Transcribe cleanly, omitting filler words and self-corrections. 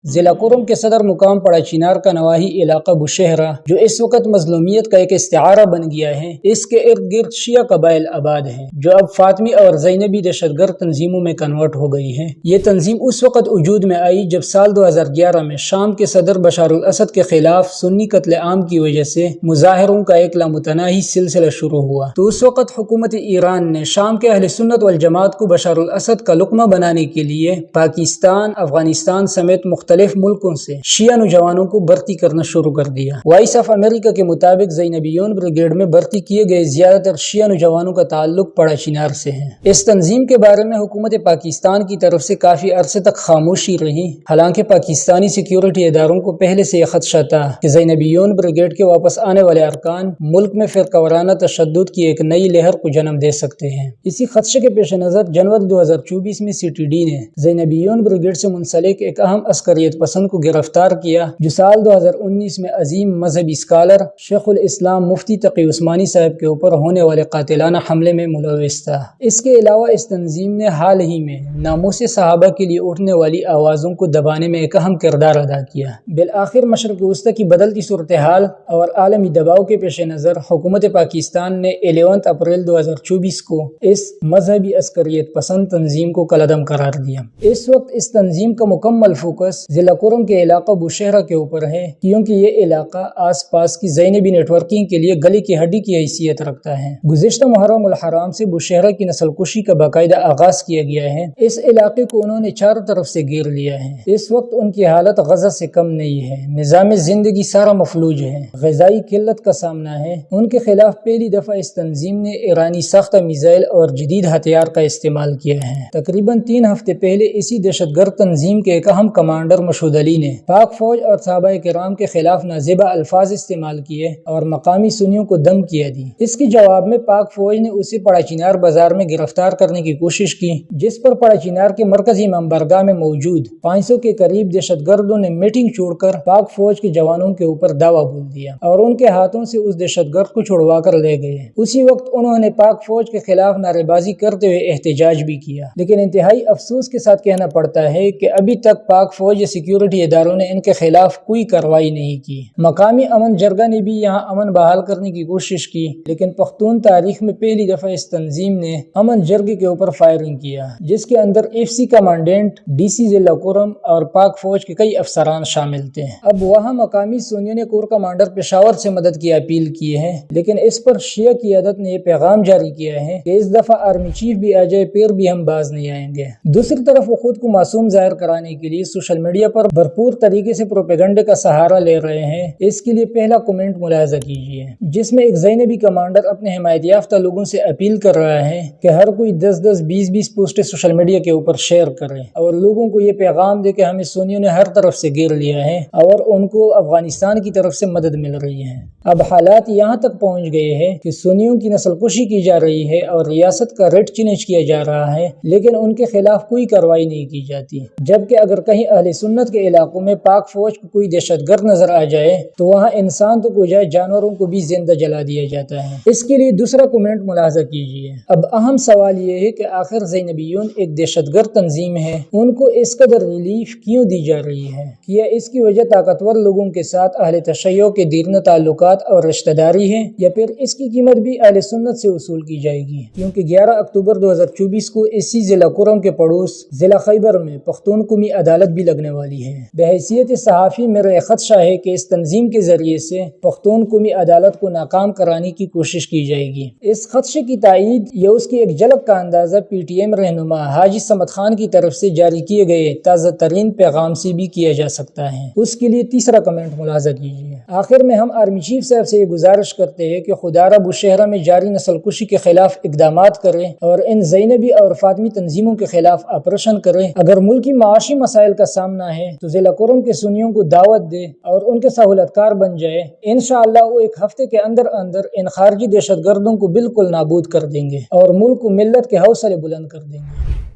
ضلع کرم کے صدر مقام پڑا چنار کا نواحی علاقہ بشہرہ جو اس وقت مظلومیت کا ایک استعارہ بن گیا ہے، اس کے ارد گرد شیعہ قبائل آباد ہیں جو اب فاطمی اور زینبی دہشت گرد تنظیموں میں کنورٹ ہو گئی ہیں۔ یہ تنظیم اس وقت وجود میں آئی جب سال 2011 میں شام کے صدر بشار الاسد کے خلاف سنی قتل عام کی وجہ سے مظاہروں کا ایک لامتناہی سلسلہ شروع ہوا، تو اس وقت حکومت ایران نے شام کے اہل سنت والجماعت کو بشار الاسد کا لقمہ بنانے کے لیے پاکستان، افغانستان سمیت مختلف ملکوں سے شیعہ نوجوانوں کو بھرتی کرنا شروع کر دیا۔ وائس آف امریکہ کے مطابق زینبیون بریگیڈ میں بھرتی کیے گئے زیادہ تر شیعہ نوجوانوں کا تعلق پڑا چنار سے ہے۔ اس تنظیم کے بارے میں حکومت پاکستان کی طرف سے کافی عرصے تک خاموشی رہی، حالانکہ پاکستانی سیکیورٹی اداروں کو پہلے سے یہ خدشہ تھا کہ زینبیون بریگیڈ کے واپس آنے والے ارکان ملک میں فرقہ وارانہ تشدد کی ایک نئی لہر کو جنم دے سکتے ہیں۔ اسی خدشے کے پیش نظر جنوری 2024 میں CTD نے زینبیون بریگیڈ سے منسلک ایک اہم عسکریت پسند کو گرفتار کیا جو سال 2019 میں عظیم مذہبی اسکالر شیخ الاسلام مفتی تقی عثمانی صاحب کے اوپر ہونے والے قاتلانہ حملے میں ملوث تھا۔ اس کے علاوہ اس تنظیم نے حال ہی میں ناموس صحابہ کے لیے اٹھنے والی آوازوں کو دبانے میں ایک اہم کردار ادا کیا۔ بالآخر مشرق وسطی کی بدلتی صورتحال اور عالمی دباؤ کے پیش نظر حکومت پاکستان نے 11 اپریل 2024 کو اس مذہبی عسکریت پسند تنظیم کو کالعدم قرار دیا۔ اس وقت اس تنظیم کا مکمل فوکس ضلع کرم کے علاقہ بشہرہ کے اوپر ہے، کیونکہ یہ علاقہ آس پاس کی زینبی نیٹ ورکنگ کے لیے گلی کی ہڈی کی حیثیت رکھتا ہے۔ گزشتہ محرم الحرام سے بشہرہ کی نسل کشی کا باقاعدہ آغاز کیا گیا ہے۔ اس علاقے کو انہوں نے چاروں طرف سے گھیر لیا ہے۔ اس وقت ان کی حالت غزہ سے کم نہیں ہے، نظام زندگی سارا مفلوج ہے، غذائی قلت کا سامنا ہے۔ ان کے خلاف پہلی دفعہ اس تنظیم نے ایرانی ساختہ میزائل اور جدید ہتھیار کا استعمال کیا ہے۔ تقریباً 3 ہفتے پہلے اسی دہشت گرد تنظیم کے ایک اہم کمانڈر مشہود علی نے پاک فوج اور صحابہ کرام کے خلاف نازیبہ الفاظ استعمال کیے اور مقامی سنیوں کو دھمکیاں دی۔ اس کے جواب میں پاک فوج نے اسے پڑا چنار بازار میں گرفتار کرنے کی کوشش کی، جس پر پڑا چنار کے مرکزی امامبارگاہ میں موجود 500 کے قریب دہشت گردوں نے میٹنگ چھوڑ کر پاک فوج کے جوانوں کے اوپر دعویٰ بول دیا اور ان کے ہاتھوں سے اس دہشت گرد کو چھڑوا کر لے گئے۔ اسی وقت انہوں نے پاک فوج کے خلاف نعرے بازی کرتے ہوئے احتجاج بھی کیا، لیکن انتہائی افسوس کے ساتھ کہنا پڑتا ہے کہ ابھی تک پاک فوج یا سیکیورٹی اداروں نے ان کے خلاف کوئی کارروائی نہیں کی۔ مقامی امن جرگہ نے بھی یہاں امن بحال کرنے کی کوشش کی، لیکن پختون تاریخ میں پہلی دفعہ اس تنظیم نے امن جرگے کے اوپر فائرنگ کیا، جس کے اندر FC کمانڈنٹ، DC ضلع کرم اور پاک فوج کے کئی افسران شامل تھے۔ اب وہاں مقامی سنیوں نے کور کمانڈر پشاور سے مدد کی اپیل کی ہے، لیکن اس پر شیعہ قیادت نے یہ پیغام جاری کیا ہے کہ اس دفعہ آرمی چیف بھی آ جائے پھر بھی ہم باز نہیں آئیں گے۔ دوسری طرف وہ خود کو معصوم ظاہر کرانے کے لیے سوشل میڈیا پر بھرپور طریقے سے پروپیگنڈے کا سہارا لے رہے ہیں۔ اس کے لیے پہلا کمنٹ ملاحظہ کیجیے، جس میں ایک زینبی کمانڈر اپنے حمایت یافتہ لوگوں سے اپیل کر رہا ہے کہ ہر کوئی 10-10، 20-20 پوسٹیں سوشل میڈیا کے اوپر شیئر کرے اور لوگوں کو یہ پیغام دے کہ ہمیں سنیوں نے ہر طرف سے گھیر لیا ہے اور ان کو افغانستان کی طرف سے مدد مل رہی ہے۔ اب حالات یہاں تک پہنچ گئے ہیں کہ سنیوں کی نسل کشی کی جا رہی ہے اور ریاست کا ریٹ چینج کیا جا رہا ہے، لیکن ان کے خلاف کوئی کارروائی نہیں کی جاتی، جبکہ اگر کہیں اہل سنت کے علاقوں میں پاک فوج کو کوئی دہشت گرد نظر آ جائے تو وہاں انسان تو کو جائے جانوروں کو بھی زندہ جلا دیا جاتا ہے۔ اس کے لیے دوسرا کمنٹ ملاحظہ کیجیے۔ اب اہم سوال یہ ہے کہ آخر زینبیون ایک دہشت گرد تنظیم ہے، ان کو اس قدر ریلیف کیوں دی جا رہی ہے؟ کیا اس کی وجہ طاقتور لوگوں کے ساتھ اہل تشیع کے دیرینہ تعلقات اور رشتہ داری ہے، یا پھر اس کی قیمت بھی اہل سنت سے وصول کی جائے گی؟ کیونکہ 11 اکتوبر 2024 کو اسی ضلع کرم کے پڑوس ضلع خیبر میں پختون قومی عدالت بھی لگنے والی ہے۔ بحیثیت صحافی میرا خدشہ ہے کہ اس تنظیم کے ذریعے سے پختون قومی عدالت کو ناکام کرانے کی کوشش کی جائے گی۔ اس خدشے کی تائید یا اس کی ایک جھلک کا اندازہ PTM رہنما حاجی صمد خان کی طرف سے جاری کیے گئے تازہ ترین پیغام سے بھی کیا جا سکتا ہے۔ اس کے لیے تیسرا کمنٹ ملاحظہ کیجیے۔ آخر میں ہم آرمی چیف صاحب سے یہ گزارش کرتے ہیں کہ خدا را بشہرہ میں جاری نسل کشی کے خلاف اقدامات کریں اور ان زینبی اور فاطمی تنظیموں کے خلاف آپریشن کریں۔ اگر ملکی معاشی مسائل کا سامنا ہے تو ضلع کرم کے سنیوں کو دعوت دے اور ان کے سہولت کار بن جائے۔ انشاءاللہ وہ ایک ہفتے کے اندر ان خارجی دہشت گردوں کو بالکل نابود کر دیں گے اور ملک و ملت کے حوصلے بلند کر دیں گے۔